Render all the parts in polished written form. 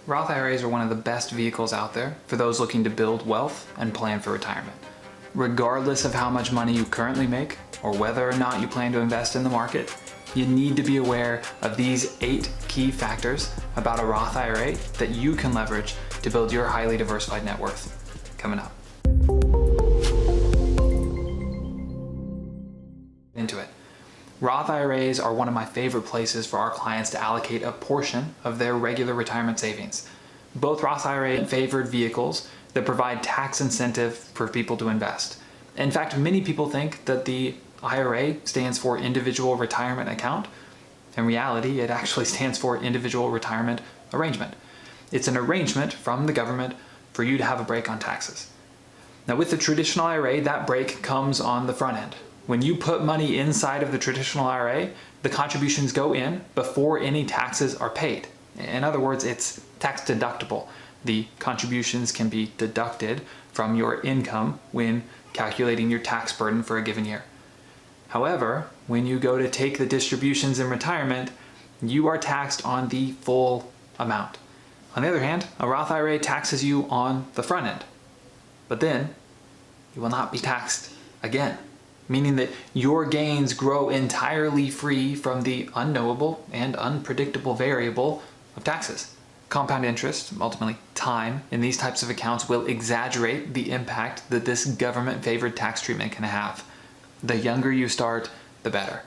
Roth IRAs are one of the best vehicles out there for those looking to build wealth and plan for retirement. Regardless of how much money you currently make or whether or not you plan to invest in the market, you need to be aware of these 8 key factors about a Roth IRA that you can leverage to build your highly diversified net worth. Coming up. Into it. Roth IRAs are one of my favorite places for our clients to allocate a portion of their regular retirement savings. Both Roth IRA favored vehicles that provide tax incentive for people to invest. In fact, many people think that the IRA stands for Individual Retirement Account. In reality, it actually stands for Individual Retirement Arrangement. It's an arrangement from the government for you to have a break on taxes. Now, with the traditional IRA, that break comes on the front end. When you put money inside of the traditional IRA, the contributions go in before any taxes are paid. In other words, it's tax deductible. The contributions can be deducted from your income when calculating your tax burden for a given year. However, when you go to take the distributions in retirement, you are taxed on the full amount. On the other hand, a Roth IRA taxes you on the front end, but then you will not be taxed again, meaning that your gains grow entirely free from the unknowable and unpredictable variable of taxes. Compound interest, ultimately time, in these types of accounts will exaggerate the impact that this government-favored tax treatment can have. The younger you start, the better.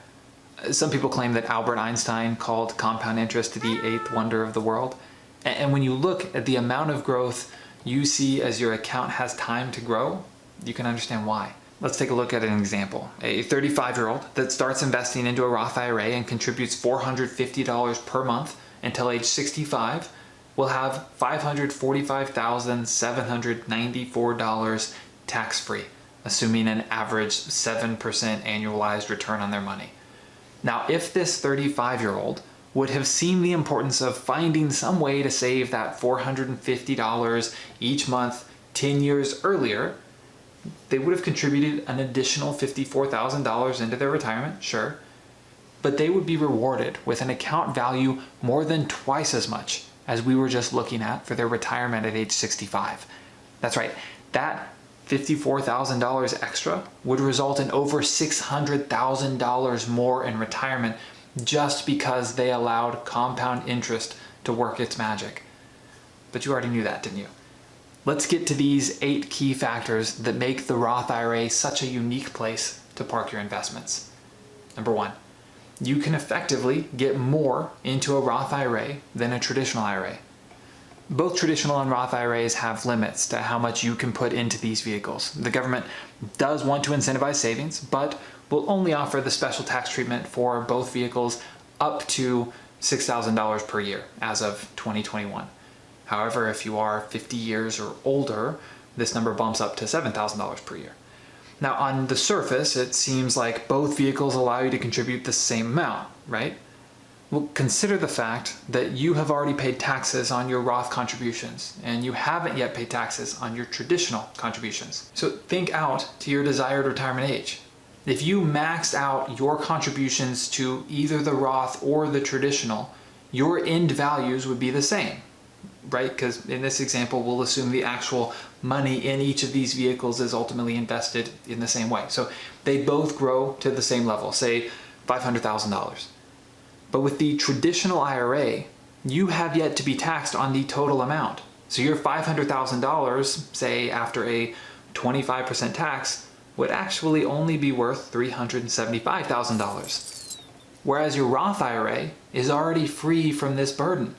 Some people claim that Albert Einstein called compound interest the 8th wonder of the world. And when you look at the amount of growth you see as your account has time to grow, you can understand why. Let's take a look at an example. A 35-year-old that starts investing into a Roth IRA and contributes $450 per month until age 65 will have $545,794 tax-free, assuming an average 7% annualized return on their money. Now, if this 35-year-old would have seen the importance of finding some way to save that $450 each month 10 years earlier, they would have contributed an additional $54,000 into their retirement, sure, but they would be rewarded with an account value more than twice as much as we were just looking at for their retirement at age 65. That's right, that $54,000 extra would result in over $600,000 more in retirement just because they allowed compound interest to work its magic. But you already knew that, didn't you? Let's get to these 8 key factors that make the Roth IRA such a unique place to park your investments. Number 1, you can effectively get more into a Roth IRA than a traditional IRA. Both traditional and Roth IRAs have limits to how much you can put into these vehicles. The government does want to incentivize savings, but will only offer the special tax treatment for both vehicles up to $6,000 per year as of 2021. However, if you are 50 years or older, this number bumps up to $7,000 per year. Now, on the surface, it seems like both vehicles allow you to contribute the same amount, right? Well, consider the fact that you have already paid taxes on your Roth contributions, and you haven't yet paid taxes on your traditional contributions. So think out to your desired retirement age. If you maxed out your contributions to either the Roth or the traditional, your end values would be the same, right? Because in this example, we'll assume the actual money in each of these vehicles is ultimately invested in the same way. So they both grow to the same level, say $500,000. But with the traditional IRA, you have yet to be taxed on the total amount. So your $500,000, say after a 25% tax, would actually only be worth $375,000. Whereas your Roth IRA is already free from this burden.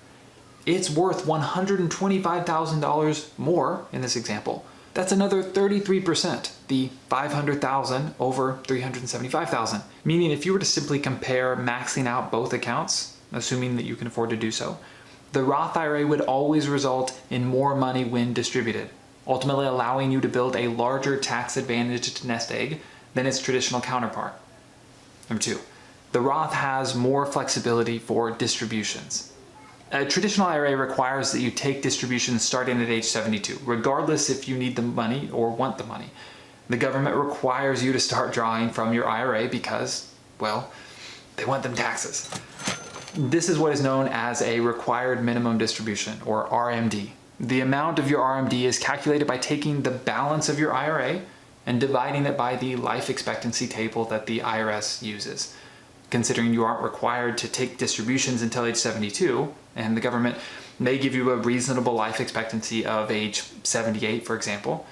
It's worth $125,000 more in this example. That's another 33%, the $500,000 over $375,000. Meaning if you were to simply compare maxing out both accounts, assuming that you can afford to do so, the Roth IRA would always result in more money when distributed, ultimately allowing you to build a larger tax-advantaged nest egg than its traditional counterpart. Number 2, the Roth has more flexibility for distributions. A traditional IRA requires that you take distributions starting at age 72, regardless if you need the money or want the money. The government requires you to start drawing from your IRA because, well, they want them taxes. This is what is known as a required minimum distribution, or RMD. The amount of your RMD is calculated by taking the balance of your IRA and dividing it by the life expectancy table that the IRS uses. Considering you aren't required to take distributions until age 72, and the government may give you a reasonable life expectancy of age 78, for example,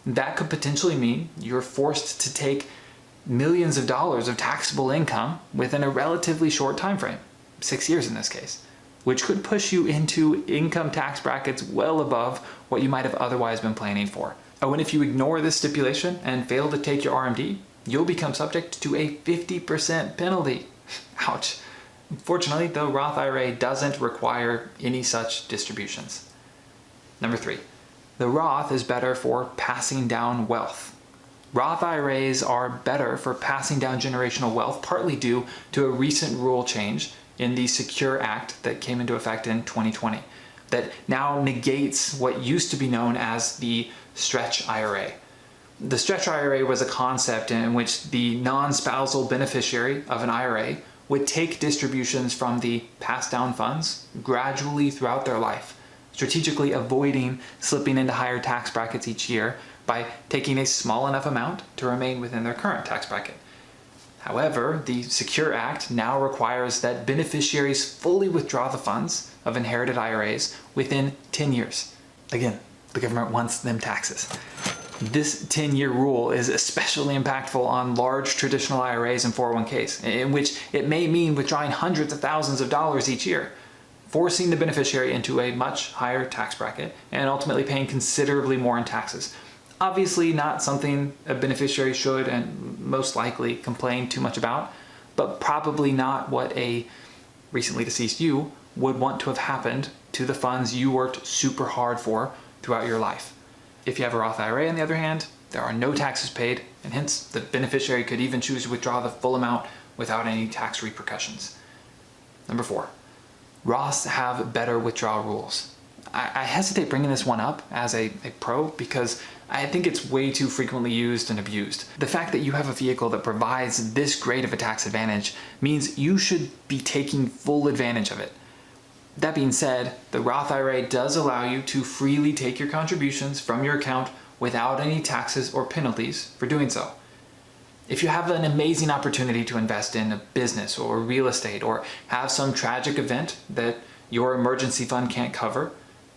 that could potentially mean you're forced to take millions of dollars of taxable income within a relatively short time frame, 6 years in this case, which could push you into income tax brackets well above what you might have otherwise been planning for. Oh, and if you ignore this stipulation and fail to take your RMD, you'll become subject to a 50% penalty. Ouch. Fortunately, the Roth IRA doesn't require any such distributions. Number 3, the Roth is better for passing down wealth. Roth IRAs are better for passing down generational wealth, partly due to a recent rule change in the Secure Act that came into effect in 2020 that now negates what used to be known as the Stretch IRA. The Stretch IRA was a concept in which the non-spousal beneficiary of an IRA would take distributions from the passed down funds gradually throughout their life, strategically avoiding slipping into higher tax brackets each year by taking a small enough amount to remain within their current tax bracket. However, the Secure Act now requires that beneficiaries fully withdraw the funds of inherited IRAs within 10 years. Again, the government wants them taxes. This 10-year rule is especially impactful on large traditional IRAs and 401ks, in which it may mean withdrawing hundreds of thousands of dollars each year, forcing the beneficiary into a much higher tax bracket and ultimately paying considerably more in taxes. Obviously not something a beneficiary should and most likely complain too much about, but probably not what a recently deceased you would want to have happened to the funds you worked super hard for throughout your life. If you have a Roth IRA, on the other hand, there are no taxes paid, and hence the beneficiary could even choose to withdraw the full amount without any tax repercussions. Number 4, Roths have better withdrawal rules. I hesitate bringing this one up as a pro because I think it's way too frequently used and abused. The fact that you have a vehicle that provides this great of a tax advantage means you should be taking full advantage of it. That being said, the Roth IRA does allow you to freely take your contributions from your account without any taxes or penalties for doing so. If you have an amazing opportunity to invest in a business or real estate or have some tragic event that your emergency fund can't cover,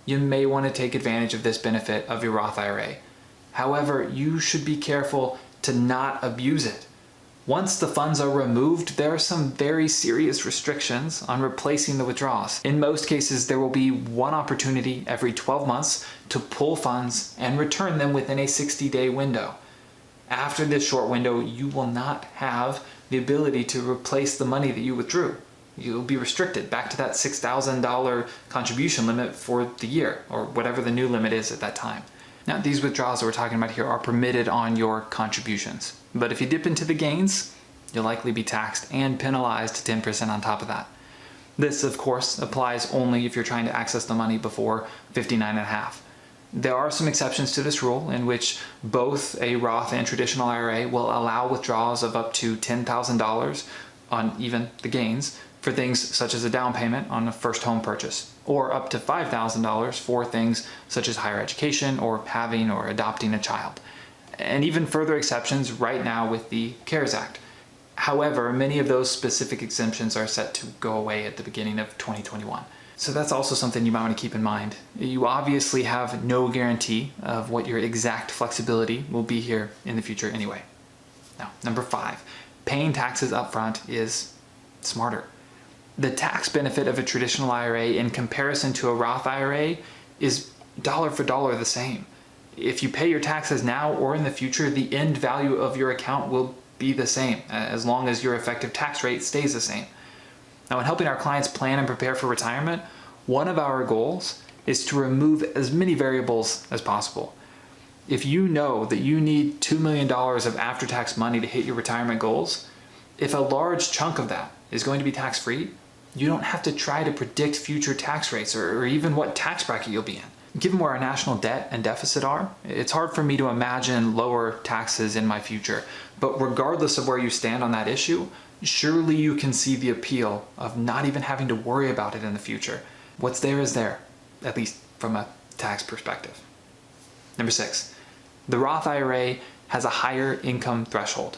you may want to take advantage of this benefit of your Roth IRA. However, you should be careful to not abuse it. Once the funds are removed, there are some very serious restrictions on replacing the withdrawals. In most cases, there will be one opportunity every 12 months to pull funds and return them within a 60-day window. After this short window, you will not have the ability to replace the money that you withdrew. You'll be restricted back to that $6,000 contribution limit for the year, or whatever the new limit is at that time. Now, these withdrawals that we're talking about here are permitted on your contributions. But if you dip into the gains, you'll likely be taxed and penalized 10% on top of that. This, of course, applies only if you're trying to access the money before 59.5. There are some exceptions to this rule in which both a Roth and traditional IRA will allow withdrawals of up to $10,000 on even the gains for things such as a down payment on a first home purchase, or up to $5,000 for things such as higher education or having or adopting a child. And even further exceptions right now with the CARES Act. However, many of those specific exemptions are set to go away at the beginning of 2021. So that's also something you might want to keep in mind. You obviously have no guarantee of what your exact flexibility will be here in the future anyway. Now, number 5, paying taxes upfront is smarter. The tax benefit of a traditional IRA in comparison to a Roth IRA is dollar for dollar the same. If you pay your taxes now or in the future, the end value of your account will be the same as long as your effective tax rate stays the same. Now, in helping our clients plan and prepare for retirement, one of our goals is to remove as many variables as possible. If you know that you need $2 million of after-tax money to hit your retirement goals, if a large chunk of that is going to be tax-free, you don't have to try to predict future tax rates or even what tax bracket you'll be in. Given where our national debt and deficit are, it's hard for me to imagine lower taxes in my future. But regardless of where you stand on that issue, surely you can see the appeal of not even having to worry about it in the future. What's there is there, at least from a tax perspective. Number 6, the Roth IRA has a higher income threshold.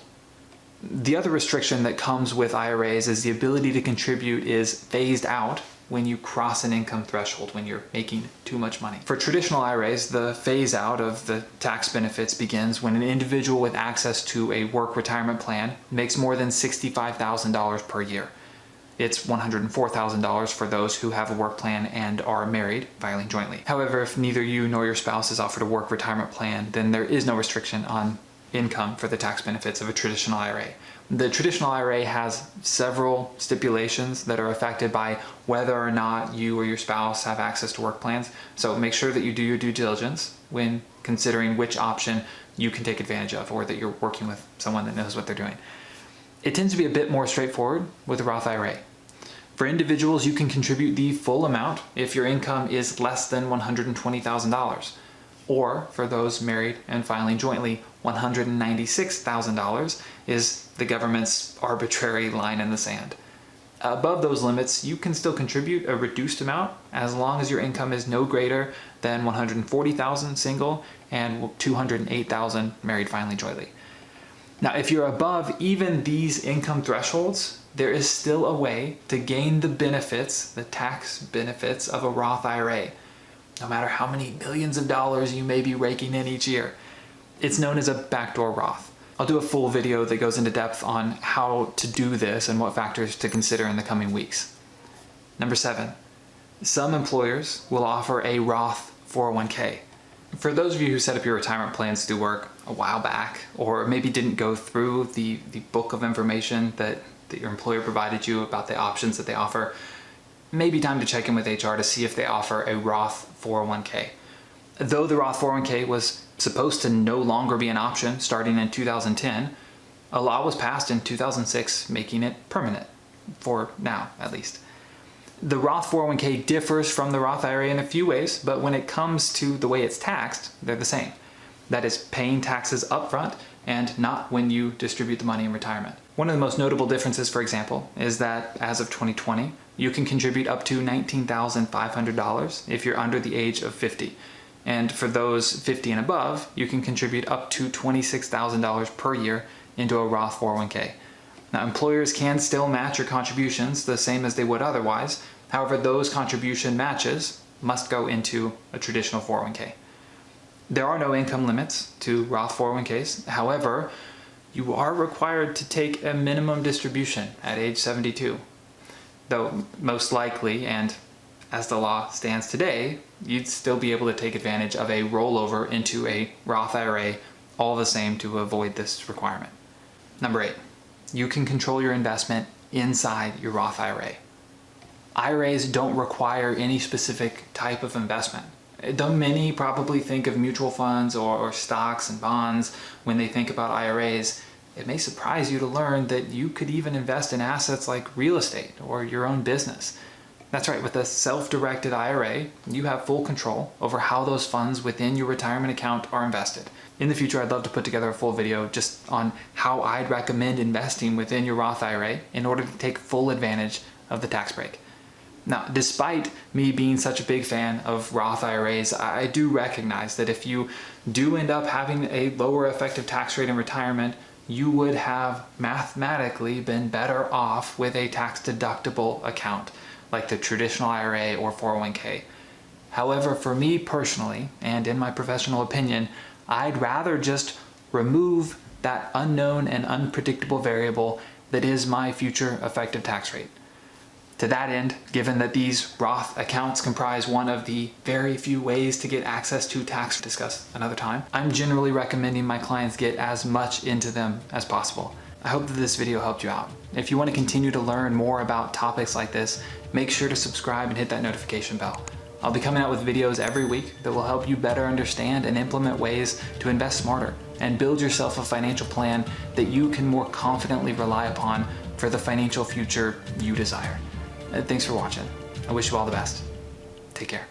The other restriction that comes with IRAs is the ability to contribute is phased out when you cross an income threshold, when you're making too much money. For traditional IRAs, the phase out of the tax benefits begins when an individual with access to a work retirement plan makes more than $65,000 per year. It's $104,000 for those who have a work plan and are married, filing jointly. However, if neither you nor your spouse is offered a work retirement plan, then there is no restriction on income for the tax benefits of a traditional IRA. The traditional IRA has several stipulations that are affected by whether or not you or your spouse have access to work plans. So make sure that you do your due diligence when considering which option you can take advantage of, or that you're working with someone that knows what they're doing. It tends to be a bit more straightforward with a Roth IRA. For individuals, you can contribute the full amount if your income is less than $120,000. Or for those married and filing jointly, $196,000 is the government's arbitrary line in the sand. Above those limits, you can still contribute a reduced amount as long as your income is no greater than $140,000 single and $208,000 married filing jointly. Now, if you're above even these income thresholds, there is still a way to gain the benefits, the tax benefits of a Roth IRA, no matter how many millions of dollars you may be raking in each year. It's known as a backdoor Roth. I'll do a full video that goes into depth on how to do this and what factors to consider in the coming weeks. Number 7, some employers will offer a Roth 401k. For those of you who set up your retirement plans through work a while back, or maybe didn't go through the book of information that your employer provided you about the options that they offer, maybe time to check in with HR to see if they offer a Roth 401k. Though the Roth 401k was supposed to no longer be an option starting in 2010, a law was passed in 2006 making it permanent, for now at least. The Roth 401k differs from the Roth IRA in a few ways, but when it comes to the way it's taxed, they're the same. That is, paying taxes upfront and not when you distribute the money in retirement. One of the most notable differences, for example, is that as of 2020, you can contribute up to $19,500 if you're under the age of 50. And for those 50 and above, you can contribute up to $26,000 per year into a Roth 401k. Now, employers can still match your contributions the same as they would otherwise. However, those contribution matches must go into a traditional 401k. There are no income limits to Roth 401ks. However, you are required to take a minimum distribution at age 72. Though most likely, and as the law stands today, you'd still be able to take advantage of a rollover into a Roth IRA, all the same, to avoid this requirement. Number 8, you can control your investment inside your Roth IRA. IRAs don't require any specific type of investment. Though many probably think of mutual funds or stocks and bonds when they think about IRAs, it may surprise you to learn that you could even invest in assets like real estate or your own business. That's right, with a self-directed IRA, you have full control over how those funds within your retirement account are invested. In the future, I'd love to put together a full video just on how I'd recommend investing within your Roth IRA in order to take full advantage of the tax break. Now, despite me being such a big fan of Roth IRAs, I do recognize that if you do end up having a lower effective tax rate in retirement, you would have mathematically been better off with a tax-deductible account like the traditional IRA or 401k. However, for me personally, and in my professional opinion, I'd rather just remove that unknown and unpredictable variable that is my future effective tax rate. To that end, given that these Roth accounts comprise one of the very few ways to get access to tax discussed another time, I'm generally recommending my clients get as much into them as possible. I hope that this video helped you out. If you want to continue to learn more about topics like this, make sure to subscribe and hit that notification bell. I'll be coming out with videos every week that will help you better understand and implement ways to invest smarter and build yourself a financial plan that you can more confidently rely upon for the financial future you desire. Thanks for watching. I wish you all the best. Take care.